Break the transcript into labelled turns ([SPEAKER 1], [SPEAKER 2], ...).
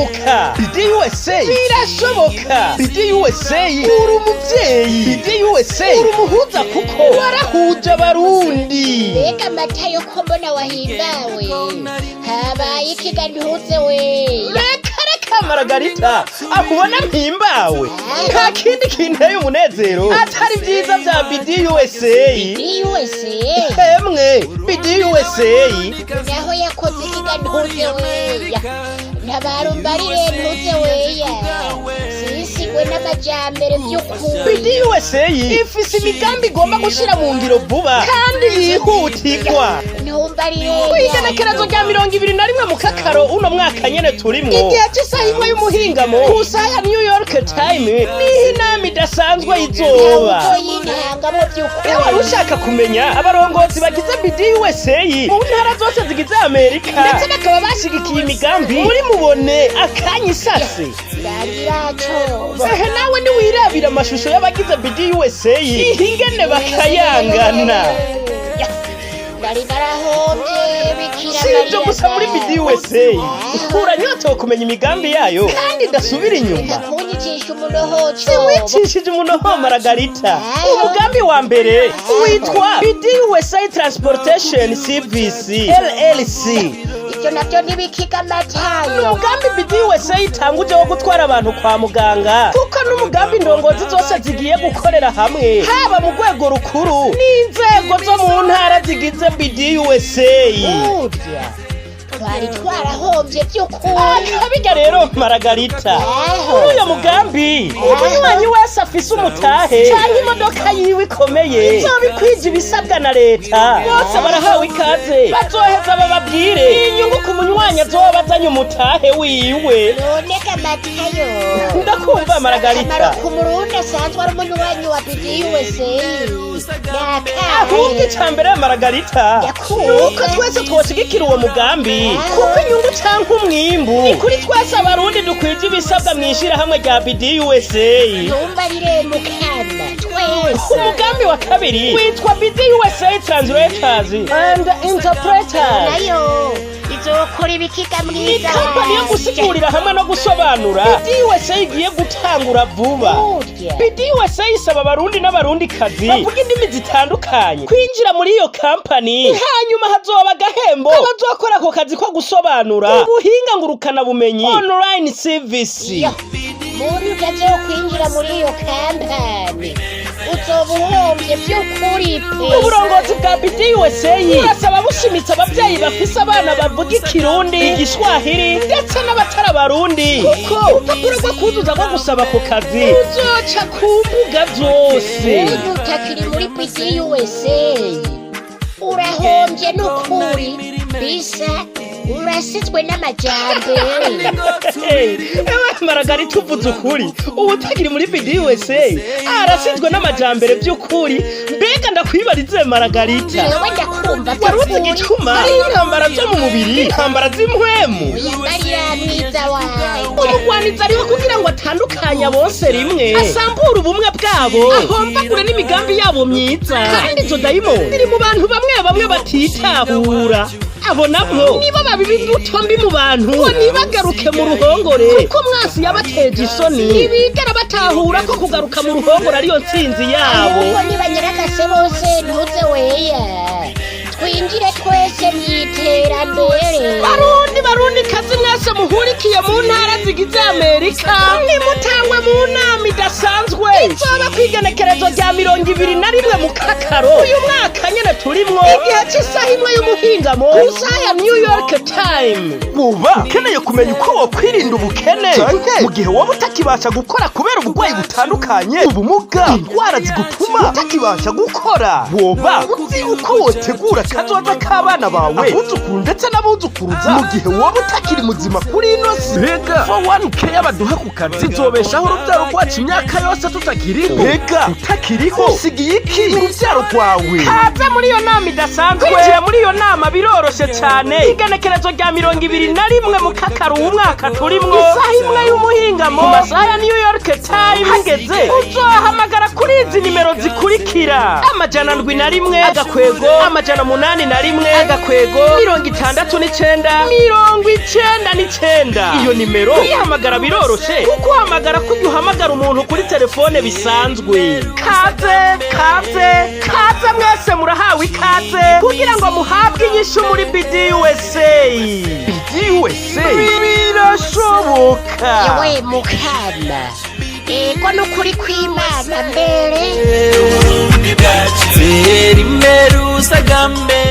[SPEAKER 1] birashoboka. BD USA birashoboka. BD USA uri umuvyeyi. BD USA uri umuhuza kuko warahuje abarundi.
[SPEAKER 2] Mbega Matayo ko mbona wahimbawe, habaye ikigantuze we.
[SPEAKER 1] Reka Margarita akubona mpimbawe, nta kindi kinteye umunezero atari vyiza vya BD USA.
[SPEAKER 2] BD USA
[SPEAKER 1] Emwe BD USA
[SPEAKER 2] naho yakoze ikigantuze weya, ntabarumbarire ntuze weya, sisigwe n'amajambere vy'ukuri.
[SPEAKER 1] BD USA ifise imigambi igomba gushira mu ngiro vuba kandi yihutirwa.
[SPEAKER 2] Ntumbarire
[SPEAKER 1] Kwigenekerezo rya 21 mu kakaro uno mwaka nyene turimwo, igihe c'isaha imwe y'umuhingamo ku saha ya New York Time, niho inama idasanzwe izoba.
[SPEAKER 2] yintangamo vy'ukuri.
[SPEAKER 1] Ewe ushaka kumenya abarongozi bagize BD USA mu ntara zose zigize Amerika ndetse bakaba bashigikiye imigambi muri mubone akanya isase. Ehe nawe niwirabira amashusho y'abagize BD USA ingene bakayangana.
[SPEAKER 2] Bari barahombye bikira
[SPEAKER 1] Si ibyo gusa muri BD USA uranyotewe kumenya imigambi yayo kandi idasubira inyuma.
[SPEAKER 2] kunyicisha umunoho
[SPEAKER 1] Siwicishije umunoho Margarita. Umugambi wa mbere witwa BD USA Transportation Service LLC.
[SPEAKER 2] ivyo navyo ntibikiga Matayo.
[SPEAKER 1] Umugambi BD USA itanguje wo gutwara abantu kwa muganga, kuko n'umugambi ndongozi zose zigiye gukorera hamwe, haba mu rwego rukuru n'inzego zo mu ntara zigize BD USA.
[SPEAKER 2] Burya twari twarahombye vy'ukuri.
[SPEAKER 1] Biga rero Margarita, muri uyo mugambi umunywanyi wese afise umutahe canke imodoka yiwe ikomeye izobikwije ibisabwa na leta, bose barahawe ikaze bazoheza bababwire inyungu ku munywanyi azoba azanye umutahe wiwe.
[SPEAKER 2] Noneka Matayo,
[SPEAKER 1] Ndakumva Margarita.
[SPEAKER 2] akamaro ku murundi asanzwe ari umunywanyi wa BD USA
[SPEAKER 1] ahubwo icambere Margarita nuko twese twoshigikira uwo mugambi, kuko inyungu canke umwimbu ni kuri twese abarundi dukwije ibisabwa mw'ishirahamwe rya BD USA.
[SPEAKER 2] ntumbarire mukama twese.
[SPEAKER 1] Umugambi wa kabiri witwa BD USA Translators and Interpreters.
[SPEAKER 2] nayo izokora ibikiga
[SPEAKER 1] Ni
[SPEAKER 2] mwiza
[SPEAKER 1] kampani yo gusigurira hamwe no gusobanura BD USA igiye gutangura vuba.
[SPEAKER 2] Burya
[SPEAKER 1] BD USA isaba abarundi n'abarundikazi bavuga indimi zitandukanye kwinjira muri iyo kampani, hanyuma hazoba agahembo abazokora ako kazi ko gusobanura ubuhinga ngurukana bumenyi online service.
[SPEAKER 2] muri utaje kwinjira muri iyo kampani uzoba uhombye vy'ukuri pe.
[SPEAKER 1] Uburongozi bwa BD USA burasaba bushimitse abavyeyi bafise abana bavuga ikirundi, igiswahili ndetse n'abatari abarundi, kuko urupapuro rwo kuzuza rwo gusaba ako kazi ruzoca ku mbuga zose.
[SPEAKER 2] Uyu utakiri muri BD USA urahombye n'ukuri, bisa urasizwe n'amajambere.
[SPEAKER 1] Ewe Margarita uvuze ukuri, ubutakiri muri BD USA arasizwe n'amajambere vy'ukuri. Mbega ndakwibarize Margarita,
[SPEAKER 2] jewe ndakumva
[SPEAKER 1] waruzi igicuma ari intambara zo mu mubiri, intambara z'impwemu.
[SPEAKER 2] uyambarira mwiza wawe.
[SPEAKER 1] Umugwaniza ariho kugira ngo atandukanye bose rimwe, asambura ubumwe bwabo, ahombagure n'imigambi yabo myiza. Kandi izo dayimoni ziri mu bantu bamwe bamwe batitahura. Abo nabo nibo babiba imbuto mbi mu bantu ngo ntibagaruke mu ruhongore, kuko mwasi yabateje isoni ntibigera batahura ko kugaruka mu ruhongore ariyo ntsinzi yabo.
[SPEAKER 2] Ahubwo nibanyiragase bose ntuze weya, twinjire twese mw'iterambere.
[SPEAKER 1] Barundi kazi mwese muhurikiye mu ntara zigize Amerika, nimutangwe mu nama idasanzwe izoba kwigenekerezo rya 21 mu kakaro uyu mwaka nyene turimwo, igihe c'isaha imwe y'umuhingamo ku saha ya New York Time. Uba ukeneye kumenya uko wokwirinda ubukene mu gihe wowe utakibasha gukora kubera uburwayi butandukanye, ubumuga, indwara zigutuma utakibasha gukora, woba uzi uko wotegura kazoza k'abana bawe, abuzukuru ndetse n'abuzukuruza mu gihe wowe utakiri muzima kuri ino si. Mbega 1K baduha ku kazi zobeshaho urubyaro rwacu imyaka yose tutakiriho. Mbega utakiriho usigiye iki urubyaro rwawe? Kaza muri iyo nama idasanzwe. Kwinjira muri iyo nama biroroshe cyane. Igenekerezo rya 21 mu kakaro umwaka turimwo, isaha imwe y'umuhingamo ku masaha ya New York Time. Hageze uzohamagara kuri izi nimero zikurikira: 701 agakwego 8 81 agakwego 69 iyo nimero uyihamagara biroroshe kuko uhamagara kujya uhamagara umuntu kuri telefone bisanzwe. Kaze mwese murahawe ikaze kugira ngo muhabwe inyishu muri BDUSA. BDUSA birashoboka.
[SPEAKER 2] yewe mukama ego nukuri kw'Imana mbere
[SPEAKER 3] Teri meru sagambe